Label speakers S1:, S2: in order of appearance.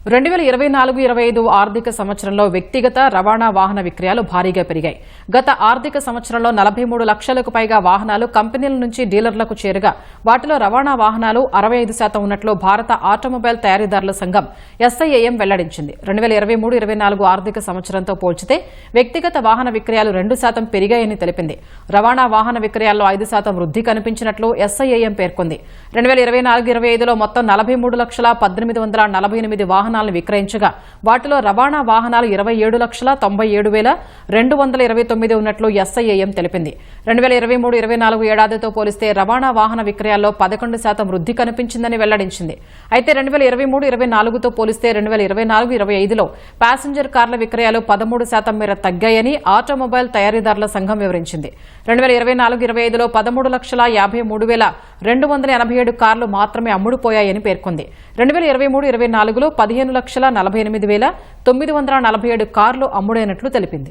S1: 2024-25 ఆర్థిక సంవత్సరంలో వ్యక్తిగత రవాణా వాహన విక్రయాలు భారీగా పెరిగాయి. గత ఆర్థిక సంవత్సరంలో 43 లక్షలకు పైగా వాహనాలు కంపెనీల నుంచి డీలర్లకు చేరగా వాటిలో రవాణా వాహనాలు 65% ఉన్నట్లు భారత ఆటోమొబైల్ తయారీదారుల సంఘం SIAM వెల్లడించింది. 2023-24 ఆర్థిక సంవత్సరంతో పోల్చితే వ్యక్తిగత వాహన విక్రయాలు 2% పెరిగాయని తెలిపింది. రవాణా వాహన విక్రయాల్లో 5% వృద్ధి కనిపించినట్లు SIAM పేర్కొంది. 2024-25లో మొత్తం 43,18,48 వాహనాలను విక్రయించగా వాటిలో రవాణా వాహనాలు 27,97,229 ఉన్నట్లు SIAM తెలిపింది. 2023-24 ఏడాదితో పోలిస్తే రవాణా వాహన విక్రయాల్లో 11% వృద్ధి కనిపించిందని వెల్లడించింది. అయితే 2023-24తో పోలిస్తే 2024-25లో ప్యాసింజర్ కార్ల విక్రయాలు 13% మేర తగ్గాయని ఆటోమొబైల్ తయారీదారుల సంఘం వివరించింది. 2024-25లో 13,53,287 కార్లు మాత్రమే అమ్ముడుపోయాయని పేర్కొంది. 2023-24లో 15,48,947 కార్లు అమ్ముడైనట్లు తెలిపింది.